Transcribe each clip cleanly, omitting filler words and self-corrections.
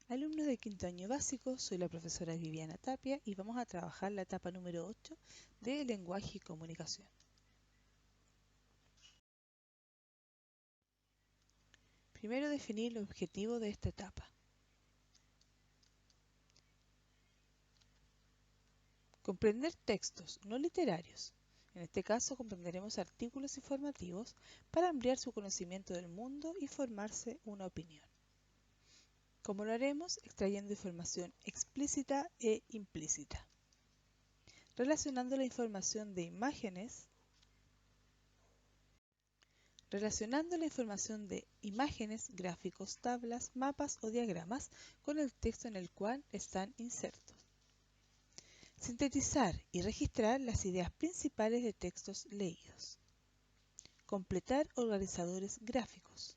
Alumnos de quinto año básico, soy la profesora Viviana Tapia y vamos a trabajar la etapa número 8 de lenguaje y comunicación. Primero, definir los objetivos de esta etapa. Comprender textos no literarios. En este caso comprenderemos artículos informativos para ampliar su conocimiento del mundo y formarse una opinión. ¿Cómo lo haremos? Extrayendo información explícita e implícita. Relacionando la información de imágenes gráficos, tablas, mapas o diagramas con el texto en el cual están insertos. Sintetizar y registrar las ideas principales de textos leídos. Completar organizadores gráficos.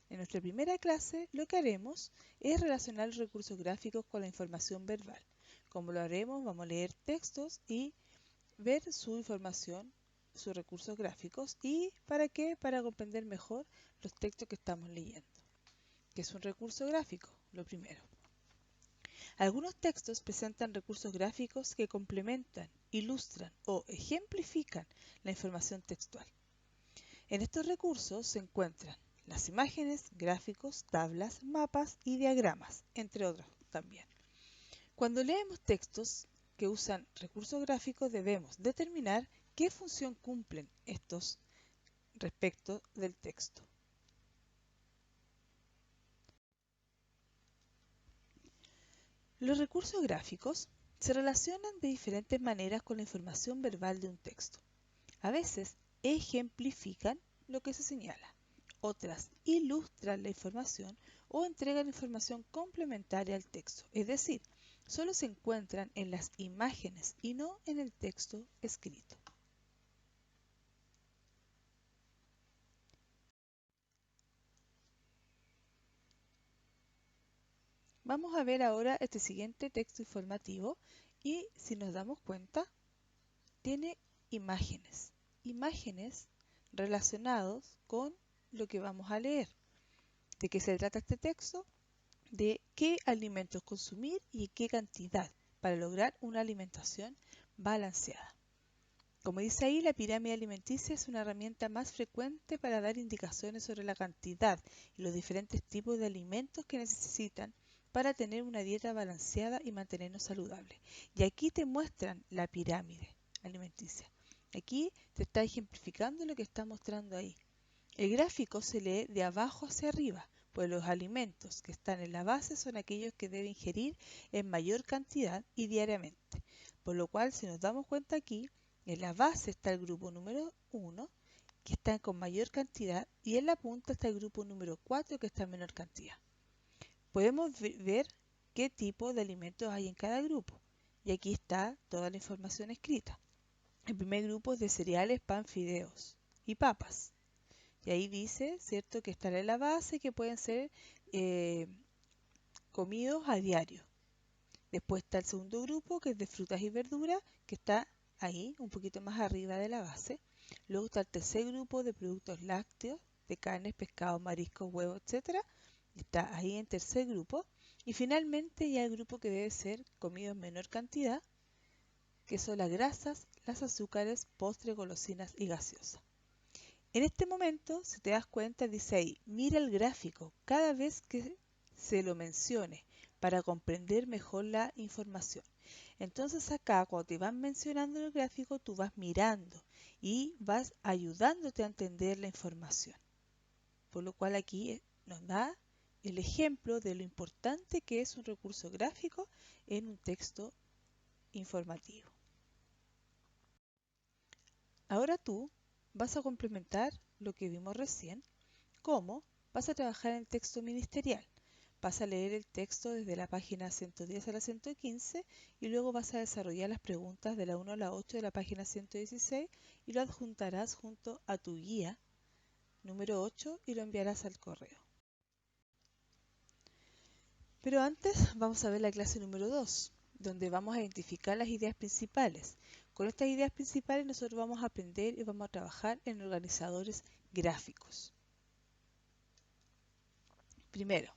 En nuestra primera clase lo que haremos es relacionar los recursos gráficos con la información verbal. ¿Cómo lo haremos? Vamos a leer textos y ver su información, sus recursos gráficos. ¿Y para qué? Para comprender mejor los textos que estamos leyendo. ¿Qué es un recurso gráfico? Lo primero. Algunos textos presentan recursos gráficos que complementan, ilustran o ejemplifican la información textual. En estos recursos se encuentran las imágenes, gráficos, tablas, mapas y diagramas, entre otros también. Cuando leemos textos que usan recursos gráficos debemos determinar qué función cumplen estos respecto del texto. Los recursos gráficos se relacionan de diferentes maneras con la información verbal de un texto. A veces ejemplifican lo que se señala, otras ilustran la información o entregan información complementaria al texto, es decir, solo se encuentran en las imágenes y no en el texto escrito. Vamos a ver ahora este siguiente texto informativo y si nos damos cuenta, tiene imágenes. Imágenes relacionados con lo que vamos a leer. ¿De qué se trata este texto? De qué alimentos consumir y qué cantidad para lograr una alimentación balanceada. Como dice ahí, la pirámide alimenticia es una herramienta más frecuente para dar indicaciones sobre la cantidad y los diferentes tipos de alimentos que necesitan para tener una dieta balanceada y mantenernos saludables. Y aquí te muestran la pirámide alimenticia. Aquí te está ejemplificando lo que está mostrando ahí. El gráfico se lee de abajo hacia arriba, pues los alimentos que están en la base son aquellos que debe ingerir en mayor cantidad y diariamente. Por lo cual, si nos damos cuenta aquí, en la base está el grupo número 1, que está con mayor cantidad, y en la punta está el grupo número 4, que está en menor cantidad. Podemos ver qué tipo de alimentos hay en cada grupo, y aquí está toda la información escrita. El primer grupo es de cereales, pan, fideos y papas. Y ahí dice, ¿cierto?, que están en la base que pueden ser comidos a diario. Después está el segundo grupo, que es de frutas y verduras, que está ahí, un poquito más arriba de la base. Luego está el tercer grupo de productos lácteos, de carnes, pescados, mariscos, huevos, etc. Está ahí en tercer grupo. Y finalmente ya el grupo que debe ser comido en menor cantidad, que son las grasas, las azúcares, postres, golosinas y gaseosas. En este momento, si te das cuenta, dice ahí, mira el gráfico cada vez que se lo mencione para comprender mejor la información. Entonces acá, cuando te van mencionando el gráfico, tú vas mirando y vas ayudándote a entender la información. Por lo cual aquí nos da el ejemplo de lo importante que es un recurso gráfico en un texto informativo. Ahora tú vas a complementar lo que vimos recién. ¿Cómo? Vas a trabajar en el texto ministerial. Vas a leer el texto desde la página 110 a la 115 y luego vas a desarrollar las preguntas de la 1 a la 8 de la página 116 y lo adjuntarás junto a tu guía número 8 y lo enviarás al correo. Pero antes vamos a ver la clase número 2, donde vamos a identificar las ideas principales. Con estas ideas principales nosotros vamos a aprender y vamos a trabajar en organizadores gráficos. Primero,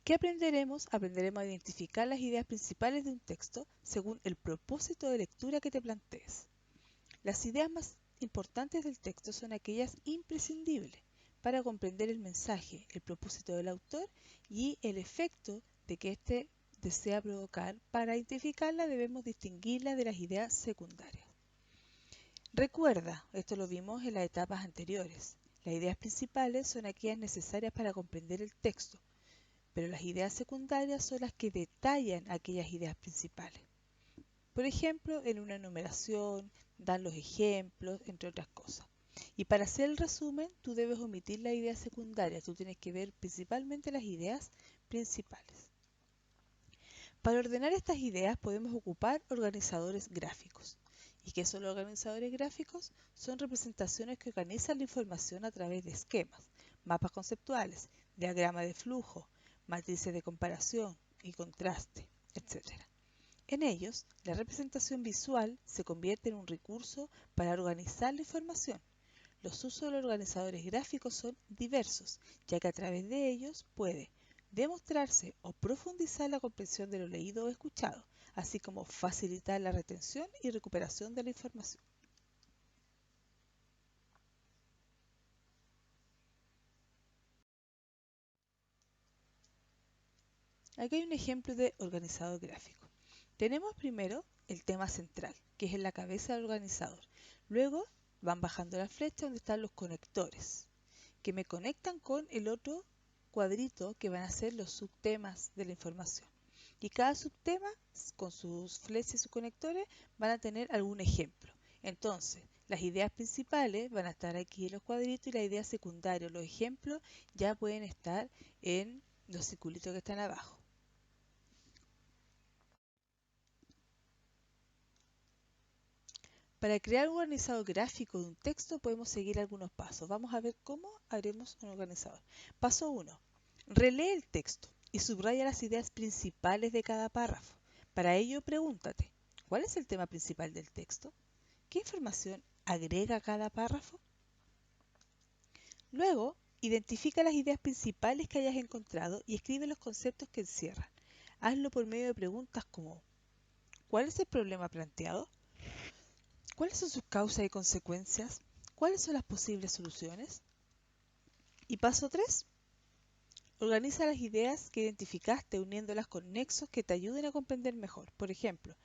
¿qué aprenderemos? Aprenderemos a identificar las ideas principales de un texto según el propósito de lectura que te plantees. Las ideas más importantes del texto son aquellas imprescindibles para comprender el mensaje, el propósito del autor y el efecto de que éste desea provocar. Para identificarla debemos distinguirla de las ideas secundarias. Recuerda, esto lo vimos en las etapas anteriores, las ideas principales son aquellas necesarias para comprender el texto, pero las ideas secundarias son las que detallan aquellas ideas principales. Por ejemplo, en una enumeración, dan los ejemplos, entre otras cosas. Y para hacer el resumen, tú debes omitir la idea secundaria, tú tienes que ver principalmente las ideas principales. Para ordenar estas ideas podemos ocupar organizadores gráficos. ¿Y qué son los organizadores gráficos? Son representaciones que organizan la información a través de esquemas, mapas conceptuales, diagramas de flujo, matrices de comparación y contraste, etc. En ellos, la representación visual se convierte en un recurso para organizar la información. Los usos de los organizadores gráficos son diversos, ya que a través de ellos puede demostrarse o profundizar la comprensión de lo leído o escuchado, así como facilitar la retención y recuperación de la información. Aquí hay un ejemplo de organizador gráfico. Tenemos primero el tema central, que es en la cabeza del organizador. Luego van bajando la flecha donde están los conectores, que me conectan con el otro cuadrito que van a ser los subtemas de la información. Y cada subtema, con sus flechas y sus conectores, van a tener algún ejemplo. Entonces, las ideas principales van a estar aquí en los cuadritos y las ideas secundarias, los ejemplos, ya pueden estar en los circulitos que están abajo. Para crear un organizador gráfico de un texto podemos seguir algunos pasos. Vamos a ver cómo haremos un organizador. Paso 1. Relee el texto y subraya las ideas principales de cada párrafo. Para ello pregúntate, ¿cuál es el tema principal del texto? ¿Qué información agrega cada párrafo? Luego, identifica las ideas principales que hayas encontrado y escribe los conceptos que encierran. Hazlo por medio de preguntas como ¿cuál es el problema planteado? ¿Cuáles son sus causas y consecuencias? ¿Cuáles son las posibles soluciones? Y paso 3. Organiza las ideas que identificaste uniéndolas con nexos que te ayuden a comprender mejor. Por ejemplo,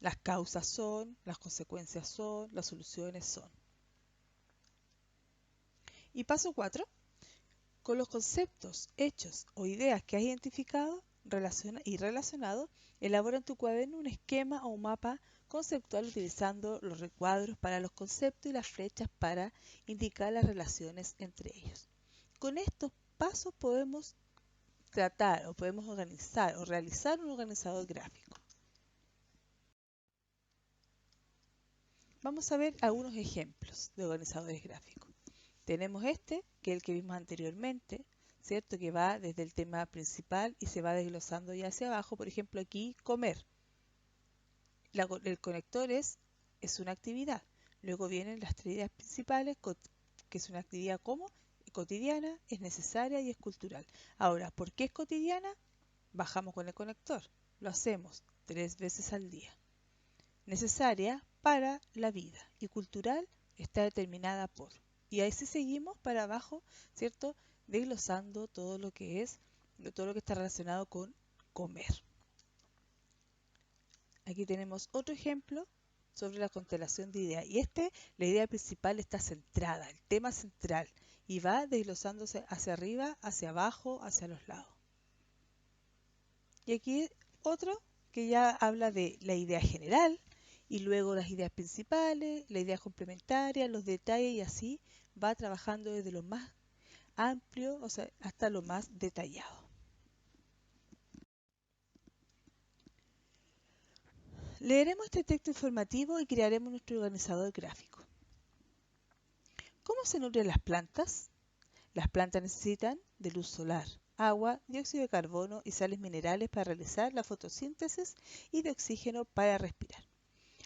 las causas son, las consecuencias son, las soluciones son. Y paso 4. Con los conceptos, hechos o ideas que has identificado y relacionado, elabora en tu cuaderno un esquema o un mapa conceptual utilizando los recuadros para los conceptos y las flechas para indicar las relaciones entre ellos. Con estos pasos podemos tratar o podemos organizar o realizar un organizador gráfico. Vamos a ver algunos ejemplos de organizadores gráficos. Tenemos este, que es el que vimos anteriormente, ¿cierto? Que va desde el tema principal y se va desglosando ya hacia abajo. Por ejemplo, aquí, comer. El conector es una actividad. Luego vienen las tres ideas principales, que es una actividad como cotidiana, es necesaria y es cultural. Ahora, ¿por qué es cotidiana? Bajamos con el conector. Lo hacemos 3 veces al día. Necesaria para la vida y cultural está determinada por. Y ahí sí seguimos para abajo, ¿cierto? Desglosando todo lo que está relacionado con comer. Aquí tenemos otro ejemplo sobre la constelación de ideas. Y la idea principal está centrada, el tema central, y va desglosándose hacia arriba, hacia abajo, hacia los lados. Y aquí otro que ya habla de la idea general, y luego las ideas principales, las ideas complementarias, los detalles, y así va trabajando desde lo más amplio, o sea, hasta lo más detallado. Leeremos este texto informativo y crearemos nuestro organizador gráfico. ¿Cómo se nutren las plantas? Las plantas necesitan de luz solar, agua, dióxido de carbono y sales minerales para realizar la fotosíntesis y de oxígeno para respirar.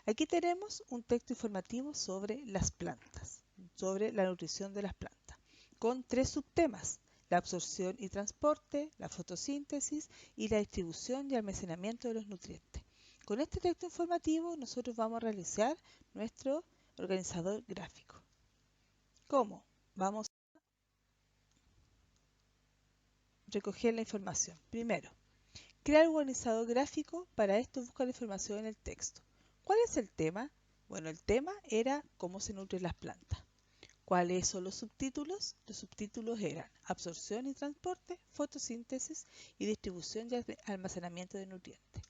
Aquí tenemos un texto informativo sobre las plantas, sobre la nutrición de las plantas, con 3 subtemas: la absorción y transporte, la fotosíntesis y la distribución y almacenamiento de los nutrientes. Con este texto informativo nosotros vamos a realizar nuestro organizador gráfico. ¿Cómo? Vamos a recoger la información. Primero, crear un organizador gráfico. Para esto busca la información en el texto. ¿Cuál es el tema? Bueno, el tema era cómo se nutren las plantas. ¿Cuáles son los subtítulos? Los subtítulos eran absorción y transporte, fotosíntesis y distribución y almacenamiento de nutrientes.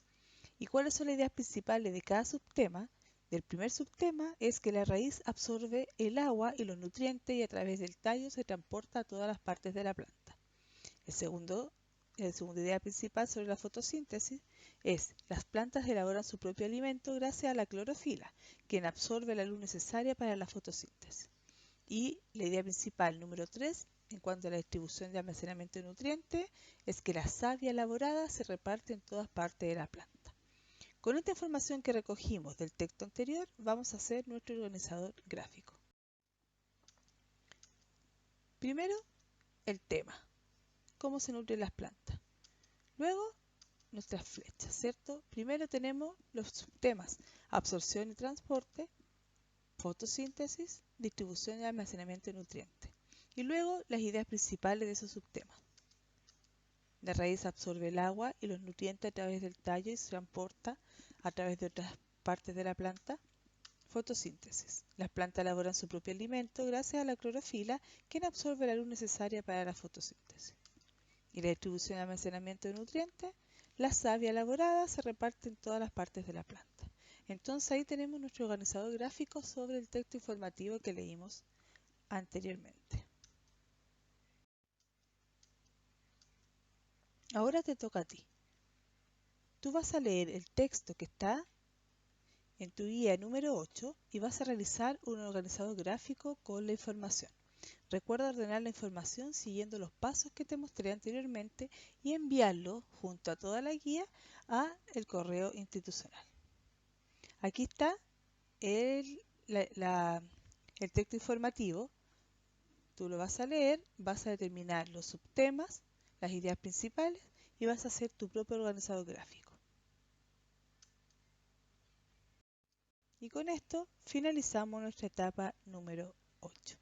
¿Y cuáles son las ideas principales de cada subtema? Del primer subtema es que la raíz absorbe el agua y los nutrientes y a través del tallo se transporta a todas las partes de la planta. La segunda idea principal sobre la fotosíntesis es las plantas elaboran su propio alimento gracias a la clorofila, quien absorbe la luz necesaria para la fotosíntesis. Y la idea principal número 3, en cuanto a la distribución de almacenamiento de nutrientes, es que la savia elaborada se reparte en todas partes de la planta. Con esta información que recogimos del texto anterior, vamos a hacer nuestro organizador gráfico. Primero, el tema, cómo se nutren las plantas. Luego, nuestras flechas, ¿cierto? Primero tenemos los subtemas, absorción y transporte, fotosíntesis, distribución y almacenamiento de nutrientes. Y luego las ideas principales de esos subtemas. La raíz absorbe el agua y los nutrientes a través del tallo y se transporta a través de otras partes de la planta. Fotosíntesis. Las plantas elaboran su propio alimento gracias a la clorofila, quien absorbe la luz necesaria para la fotosíntesis. Y la distribución y almacenamiento de nutrientes. La savia elaborada se reparte en todas las partes de la planta. Entonces ahí tenemos nuestro organizador gráfico sobre el texto informativo que leímos anteriormente. Ahora te toca a ti. Tú vas a leer el texto que está en tu guía número 8 y vas a realizar un organizador gráfico con la información. Recuerda ordenar la información siguiendo los pasos que te mostré anteriormente y enviarlo junto a toda la guía a el correo institucional. Aquí está el texto informativo. Tú lo vas a leer, vas a determinar los subtemas, las ideas principales y vas a hacer tu propio organizador gráfico. Y con esto finalizamos nuestra etapa número 8.